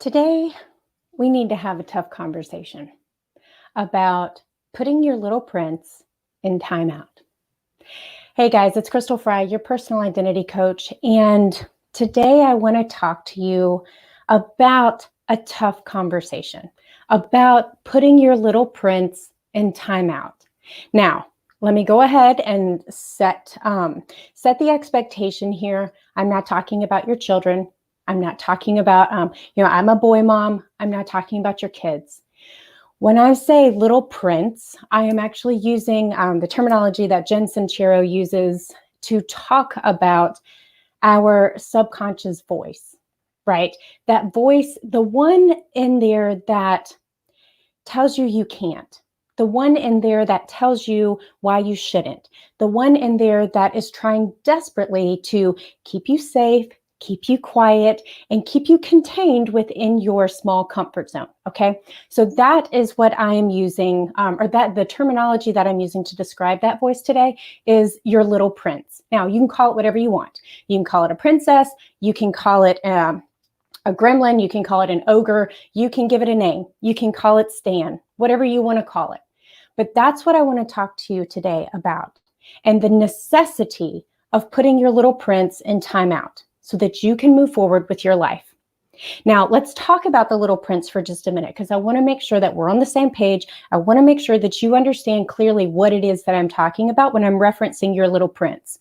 Today, we need to have a tough conversation about putting your little prince in timeout. Hey guys, it's Crystal Fry, your personal identity coach. And today I want to talk to you about a tough conversation about putting your little prince in timeout. Now, let me go ahead and set the expectation here. I'm not talking about your children. I'm not talking about, I'm a boy mom. I'm not talking about your kids. When I say little prince, I am actually using the terminology that Jen Sincero uses to talk about our subconscious voice, right? That voice, the one in there that tells you you can't, the one in there that tells you why you shouldn't, the one in there that is trying desperately to keep you safe, keep you quiet, and keep you contained within your small comfort zone. Okay. So that is what I am using, or that the terminology that I'm using to describe that voice today is your little prince. Now, you can call it whatever you want. You can call it a princess. You can call it a gremlin. You can call it an ogre. You can give it a name. You can call it Stan, whatever you want to call it. But that's what I want to talk to you today about, and the necessity of putting your little prince in timeout so that you can move forward with your life. Now, let's talk about the little prince for just a minute, because I want to make sure that we're on the same page. I want to make sure that you understand clearly what it is that I'm talking about when I'm referencing your little prince.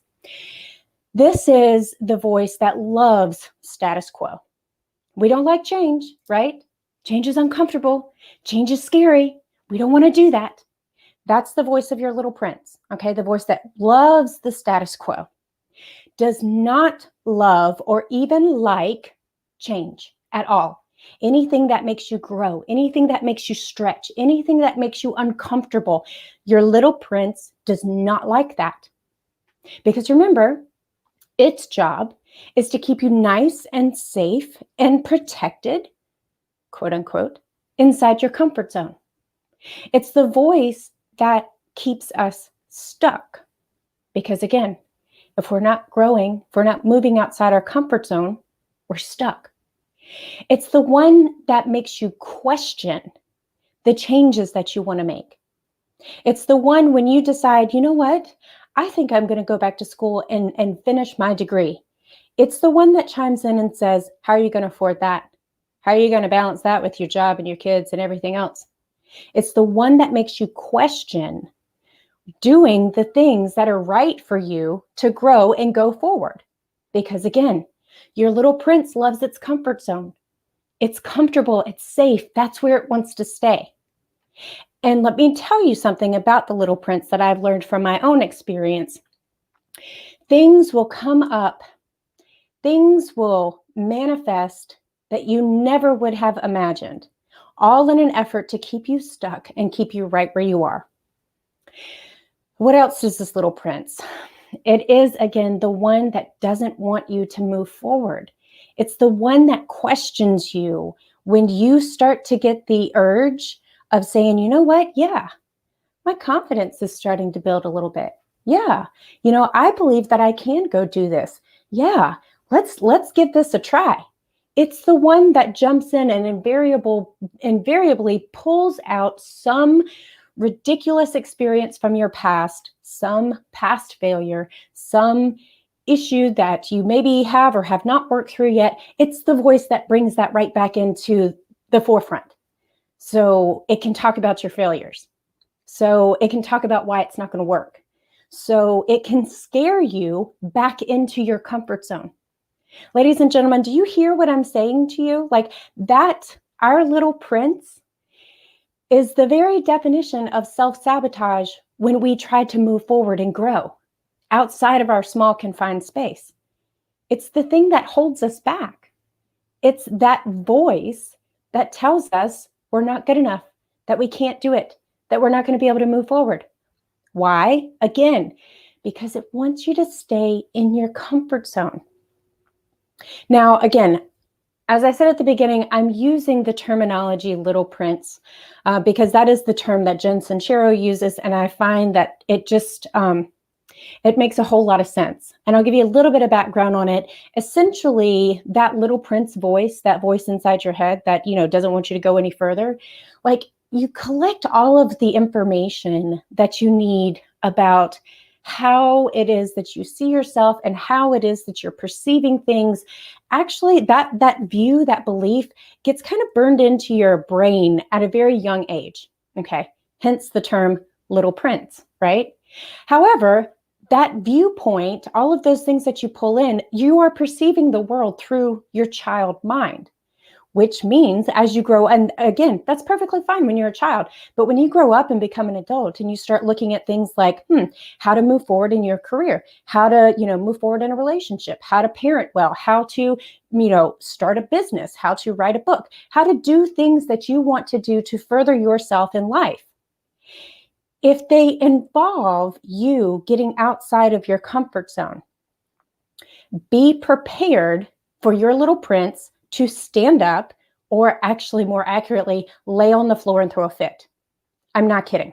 This is the voice that loves status quo. We don't like change, right? Change is uncomfortable. Change is scary. We don't want to do that. That's the voice of your little prince, okay? The voice that loves the status quo, does not love or even like change at all. Anything that makes you grow, anything that makes you stretch, anything that makes you uncomfortable, your little prince does not like that. Because remember, its job is to keep you nice and safe and protected, quote unquote, inside your comfort zone. It's the voice that keeps us stuck. Because again, if we're not growing, if we're not moving outside our comfort zone, we're stuck. It's the one that makes you question the changes that you want to make. It's the one when you decide, you know what, I think I'm going to go back to school and finish my degree. It's the one that chimes in and says, how are you going to afford that? How are you going to balance that with your job and your kids and everything else? It's the one that makes you question doing the things that are right for you to grow and go forward. Because again, your little prince loves its comfort zone. It's comfortable, it's safe. That's where it wants to stay. And let me tell you something about the little prince that I've learned from my own experience. Things will come up, things will manifest that you never would have imagined, all in an effort to keep you stuck and keep you right where you are. What else is this little prince? It is, again, the one that doesn't want you to move forward. It's the one that questions you when you start to get the urge of saying, you know what? Yeah, my confidence is starting to build a little bit. Yeah, I believe that I can go do this. Yeah, let's give this a try. It's the one that jumps in and invariably pulls out some ridiculous experience from your past, some past failure, some issue that you maybe have or have not worked through yet. It's the voice that brings that right back into the forefront. So it can talk about your failures. So it can talk about why it's not going to work. So it can scare you back into your comfort zone. Ladies and gentlemen, do you hear what I'm saying to you? Like that, our little prince is the very definition of self-sabotage when we try to move forward and grow outside of our small confined space. It's the thing that holds us back. It's that voice that tells us we're not good enough, that we can't do it, that we're not going to be able to move forward. Why? Again, because it wants you to stay in your comfort zone. Now, again, as I said at the beginning, I'm using the terminology little prince because that is the term that Jen Sincero uses. And I find that it just, It makes a whole lot of sense. And I'll give you a little bit of background on it. Essentially, that little prince voice, that voice inside your head that, doesn't want you to go any further, like you collect all of the information that you need about how it is that you see yourself and how it is that you're perceiving things. Actually, that view, that belief gets kind of burned into your brain at a very young age. Okay. Hence the term little prince, right? However, that viewpoint, all of those things that you pull in, you are perceiving the world through your child mind, which means as you grow, and again, that's perfectly fine when you're a child, but when you grow up and become an adult and you start looking at things like, how to move forward in your career, how to, move forward in a relationship, how to parent well, how to, start a business, how to write a book, how to do things that you want to do to further yourself in life. If they involve you getting outside of your comfort zone, be prepared for your little prince to stand up, or actually more accurately, lay on the floor and throw a fit. I'm not kidding.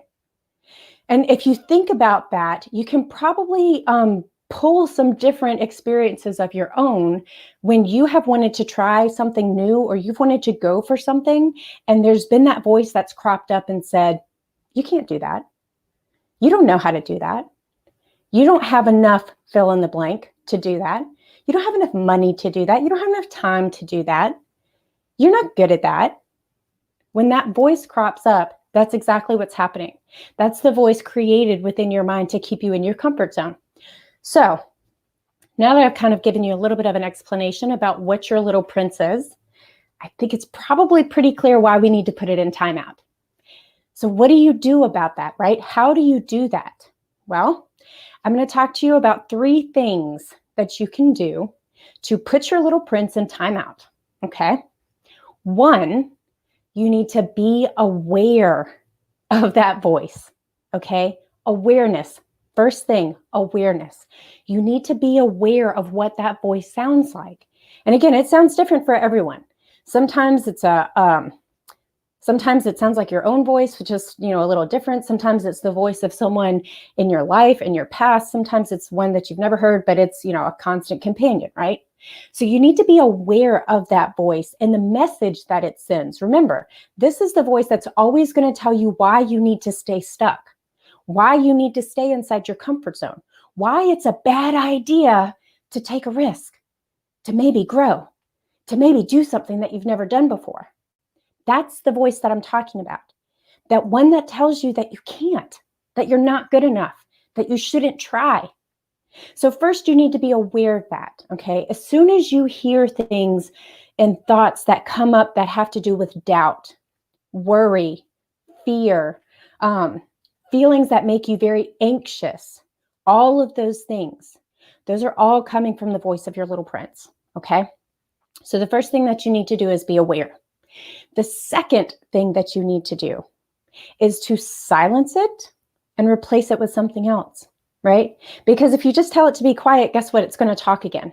And if you think about that, you can probably pull some different experiences of your own when you have wanted to try something new or you've wanted to go for something, and there's been that voice that's cropped up and said, you can't do that. You don't know how to do that. You don't have enough fill in the blank to do that. You don't have enough money to do that. You don't have enough time to do that. You're not good at that. When that voice crops up, that's exactly what's happening. That's the voice created within your mind to keep you in your comfort zone. So now that I've kind of given you a little bit of an explanation about what your little prince is, I think it's probably pretty clear why we need to put it in timeout. So what do you do about that, right? How do you do that? Well, I'm going to talk to you about 3 things that you can do to put your little prince in timeout, okay? 1, you need to be aware of that voice, okay? Awareness. First thing, awareness. You need to be aware of what that voice sounds like. And again, it sounds different for everyone. Sometimes it's sometimes it sounds like your own voice, which is, a little different. Sometimes it's the voice of someone in your life, in your past. Sometimes it's one that you've never heard, but it's, a constant companion, right? So you need to be aware of that voice and the message that it sends. Remember, this is the voice that's always going to tell you why you need to stay stuck, why you need to stay inside your comfort zone, why it's a bad idea to take a risk, to maybe grow, to maybe do something that you've never done before. That's the voice that I'm talking about. That one that tells you that you can't, that you're not good enough, that you shouldn't try. So first you need to be aware of that, okay? As soon as you hear things and thoughts that come up that have to do with doubt, worry, fear, feelings that make you very anxious, all of those things, those are all coming from the voice of your little prince, okay? So the first thing that you need to do is be aware. The second thing that you need to do is to silence it and replace it with something else, right? Because if you just tell it to be quiet, guess what? It's going to talk again.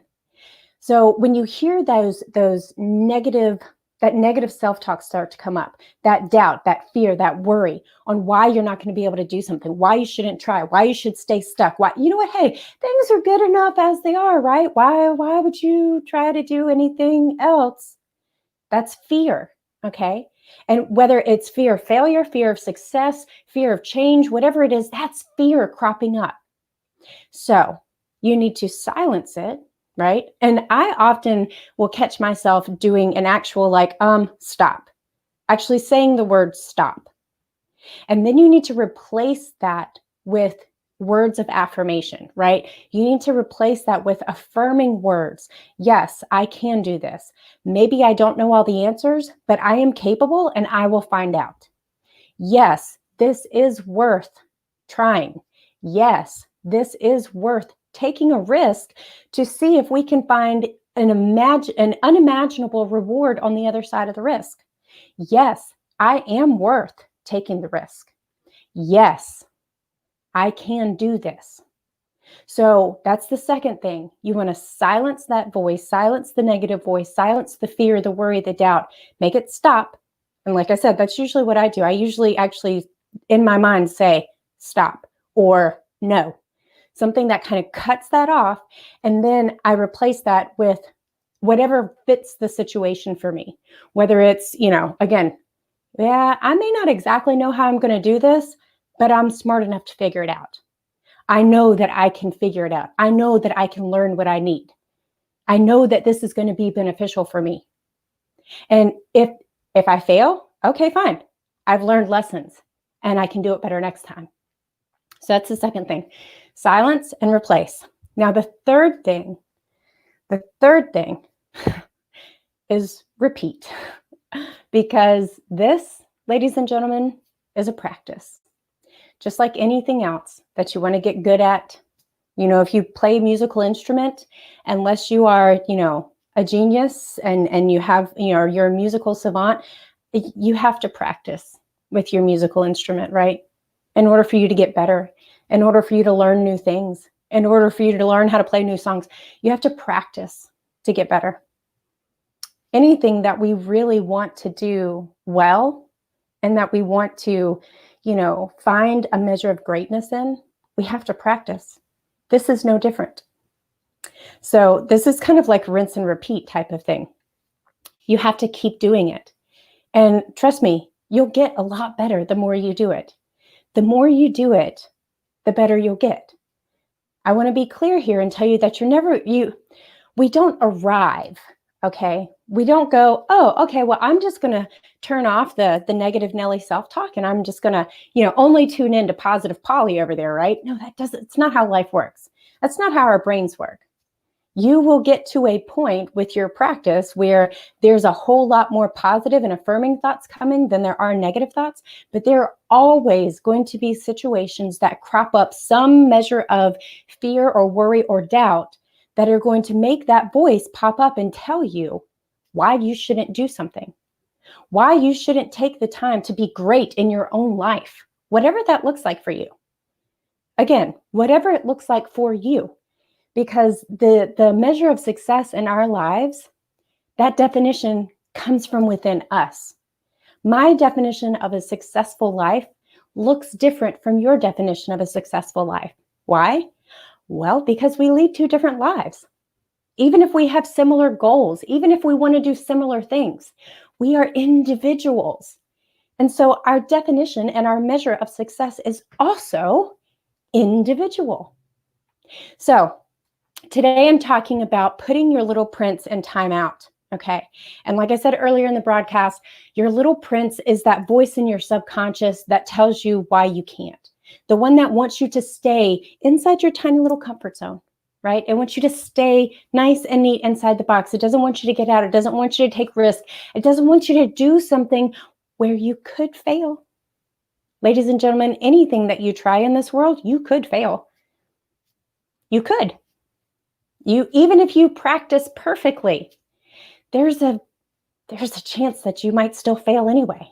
So when you hear that negative self-talk start to come up, that doubt, that fear, that worry on why you're not going to be able to do something, why you shouldn't try, why you should stay stuck, why, you know what, hey, things are good enough as they are, right? Why would you try to do anything else? That's fear. Okay. And whether it's fear of failure, fear of success, fear of change, whatever it is, that's fear cropping up. So you need to silence it, right? And I often will catch myself doing an actual stop, actually saying the word stop. And then you need to replace that with words of affirmation, right? You need to replace that with affirming words. Yes, I can do this. Maybe I don't know all the answers, but I am capable and I will find out. Yes, this is worth trying. Yes, this is worth taking a risk to see if we can find an unimaginable reward on the other side of the risk. Yes, I am worth taking the risk. Yes, I can do this. So that's the second thing. You want to silence that voice, silence the negative voice, silence the fear, the worry, the doubt, make it stop. And like I said, that's usually what I do. I usually actually in my mind say stop or no. something that kind of cuts that off. And then I replace that with whatever fits the situation for me, whether it's, again, yeah, I may not exactly know how I'm going to do this, but I'm smart enough to figure it out. I know that I can figure it out. I know that I can learn what I need. I know that this is going to be beneficial for me. And if I fail, okay, fine. I've learned lessons and I can do it better next time. So that's the second thing. Silence and replace. Now the third thing is repeat. Because this, ladies and gentlemen, is a practice. Just like anything else that you want to get good at. If you play a musical instrument, unless you are, a genius and you have, you're a musical savant, you have to practice with your musical instrument, right? In order for you to get better, in order for you to learn new things, in order for you to learn how to play new songs, you have to practice to get better. Anything that we really want to do well and that we want to, find a measure of greatness in, we have to practice. This is no different. So this is kind of like rinse and repeat type of thing. You have to keep doing it. And trust me, you'll get a lot better the more you do it. The more you do it, the better you'll get. I want to be clear here and tell you that we don't arrive, okay? We don't go, oh, okay, well, I'm just going to turn off the negative Nelly self-talk and I'm just going to, only tune into positive Polly over there, right? No, it's not how life works. That's not how our brains work. You will get to a point with your practice where there's a whole lot more positive and affirming thoughts coming than there are negative thoughts, but there are always going to be situations that crop up some measure of fear or worry or doubt that are going to make that voice pop up and tell you why you shouldn't do something, why you shouldn't take the time to be great in your own life, whatever that looks like for you. Again, whatever it looks like for you. Because the measure of success in our lives, that definition comes from within us. My definition of a successful life looks different from your definition of a successful life. Why? Well, because we lead two different lives. Even if we have similar goals, even if we want to do similar things, we are individuals. And so our definition and our measure of success is also individual. So today I'm talking about putting your little prince in timeout, okay? And like I said earlier in the broadcast, your little prince is that voice in your subconscious that tells you why you can't. The one that wants you to stay inside your tiny little comfort zone, right? It wants you to stay nice and neat inside the box. It doesn't want you to get out. It doesn't want you to take risks. It doesn't want you to do something where you could fail. Ladies and gentlemen, anything that you try in this world, you could fail. You could. Even if you practice perfectly, there's a chance that you might still fail anyway.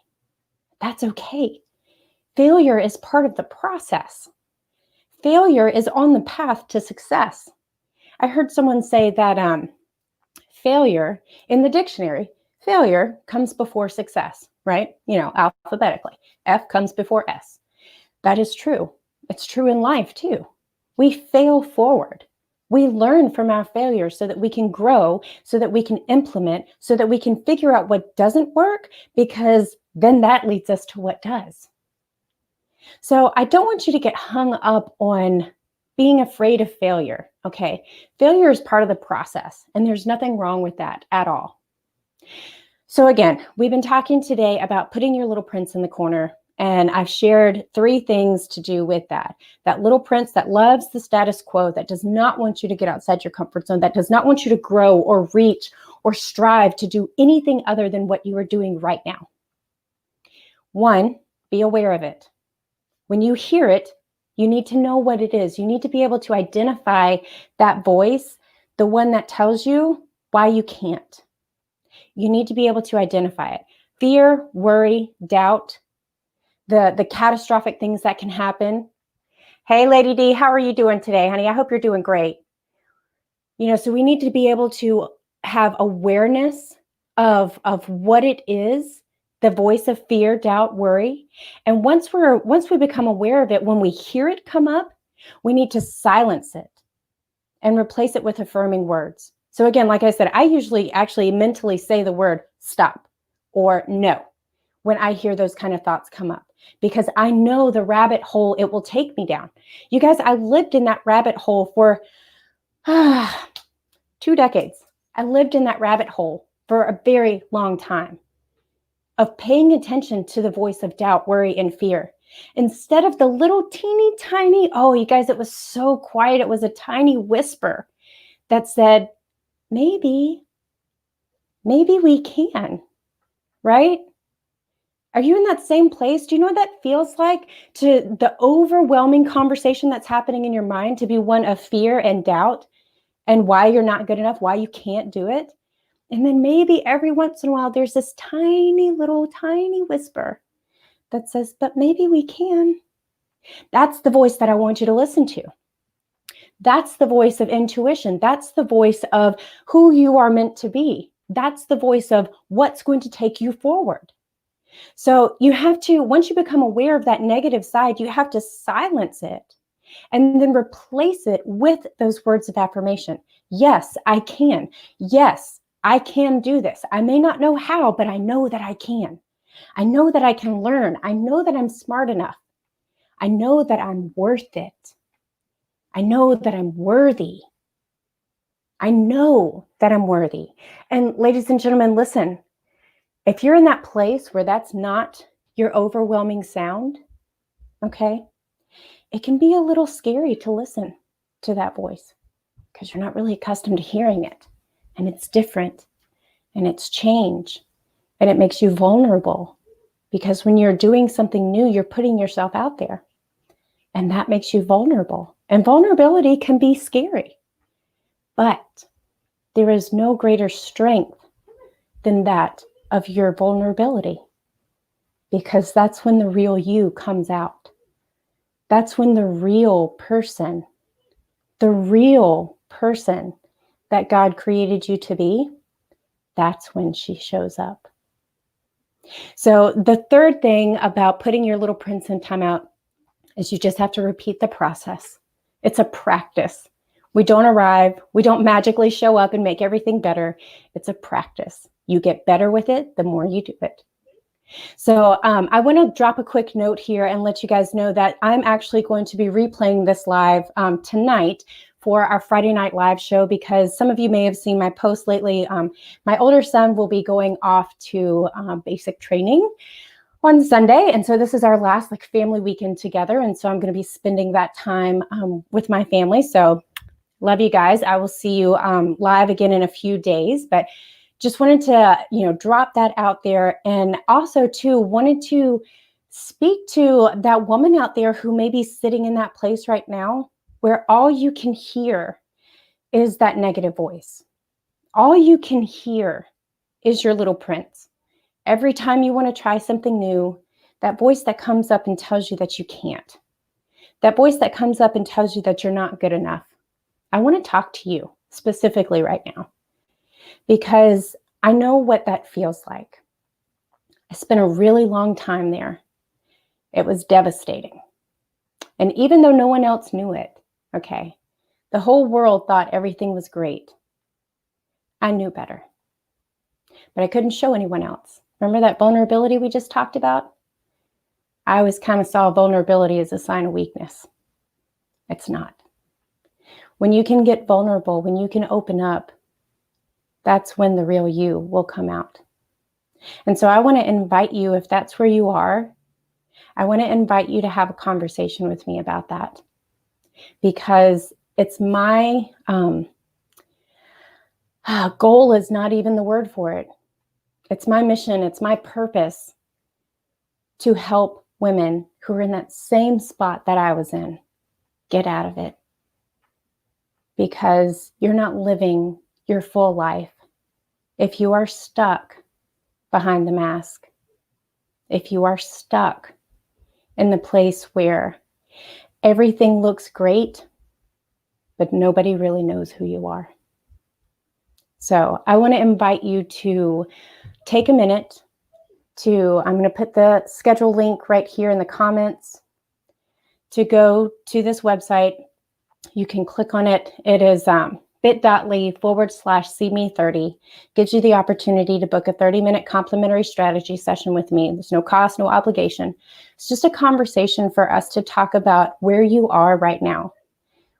That's okay. Failure is part of the process. Failure is on the path to success. I heard someone say that failure in the dictionary, failure comes before success, right? Alphabetically. F comes before S. That is true. It's true in life too. We fail forward. We learn from our failures so that we can grow, so that we can implement, so that we can figure out what doesn't work, because then that leads us to what does. So I don't want you to get hung up on being afraid of failure, okay? Failure is part of the process, and there's nothing wrong with that at all. So again, we've been talking today about putting your little prince in the corner, and I've shared 3 things to do with that. That little prince that loves the status quo, that does not want you to get outside your comfort zone, that does not want you to grow or reach or strive to do anything other than what you are doing right now. 1, be aware of it. When you hear it, you need to know what it is. You need to be able to identify that voice, the one that tells you why you can't. You need to be able to identify it. Fear, worry, doubt, the catastrophic things that can happen. Hey, Lady D, how are you doing today, honey? I hope you're doing great. So we need to be able to have awareness of what it is, the voice of fear, doubt, worry. And once we become aware of it, when we hear it come up, We need to silence it and replace it with affirming words. So again, like I said, I usually actually mentally say the word stop or no when I hear those kind of thoughts come up, because I know the rabbit hole it will take me down. You guys, I lived in that rabbit hole for 2 decades. I lived in that rabbit hole for a very long time of paying attention to the voice of doubt, worry, and fear. Instead of the little teeny tiny, oh, you guys, it was so quiet. It was a tiny whisper that said, maybe we can, right? Are you in that same place? Do you know what that feels like, to the overwhelming conversation that's happening in your mind to be one of fear and doubt and why you're not good enough, why you can't do it? And then maybe every once in a while, there's this tiny whisper that says, but maybe we can. That's the voice that I want you to listen to. That's the voice of intuition. That's the voice of who you are meant to be. That's the voice of what's going to take you forward. So you have to, once you become aware of that negative side, you have to silence it and then replace it with those words of affirmation. Yes, I can. Yes, I can do this. I may not know how, but I know that I can. I know that I can learn. I know that I'm smart enough. I know that I'm worth it. I know that I'm worthy. I know that I'm worthy. And ladies and gentlemen, listen, if you're in that place where that's not your overwhelming sound, okay, it can be a little scary to listen to that voice because you're not really accustomed to hearing it. And it's different and it's change and it makes you vulnerable, because when you're doing something new, you're putting yourself out there and that makes you vulnerable. And vulnerability can be scary, but there is no greater strength than that of your vulnerability, because that's when the real you comes out. That's when the real person that God created you to be, that's when she shows up. So the third thing about putting your little prince in timeout is you just have to repeat the process. It's a practice. We don't arrive. We don't magically show up and make everything better. It's a practice. You get better with it the more you do it. So I want to drop a quick note here and let you guys know that I'm actually going to be replaying this live tonight for our Friday night live show, because some of you may have seen my post lately. My older son will be going off to basic training on Sunday. And so this is our last family weekend together. And so I'm going to be spending that time with my family. So love you guys. I will see you live again in a few days, but just wanted to, drop that out there. And also too, wanted to speak to that woman out there who may be sitting in that place right now where all you can hear is that negative voice. All you can hear is your little prince. Every time you want to try something new, that voice that comes up and tells you that you can't. That voice that comes up and tells you that you're not good enough. I want to talk to you specifically right now, because I know what that feels like. I spent a really long time there. It was devastating. And even though no one else knew it, okay, the whole world thought everything was great, I knew better. But I couldn't show anyone else. Remember that vulnerability we just talked about? I always kind of saw vulnerability as a sign of weakness. It's not. When you can get vulnerable, when you can open up, that's when the real you will come out. And so I want to invite you, if that's where you are, I want to invite you to have a conversation with me about that, because it's my goal is not even the word for it. It's my mission. It's my purpose to help women who are in that same spot that I was in get out of it, because you're not living your full life if you are stuck behind the mask, if you are stuck in the place where everything looks great, but nobody really knows who you are. So I want to invite you to take a minute I'm going to put the schedule link right here in the comments, to go to this website. You can click on it. It is bit.ly/CME30. Gives you the opportunity to book a 30-minute complimentary strategy session with me. There's no cost, no obligation. It's just a conversation for us to talk about where you are right now,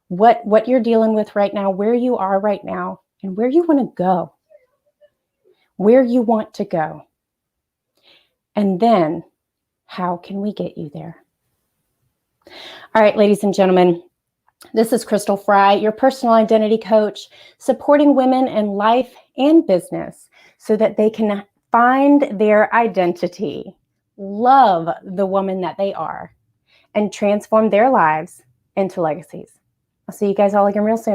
what you're dealing with right now, where you are right now, and where you want to go, where you want to go. And then how can we get you there? All right, ladies and gentlemen, this is Crystal Fry, your personal identity coach, supporting women in life and business so that they can find their identity, love the woman that they are, and transform their lives into legacies. I'll see you guys all again real soon.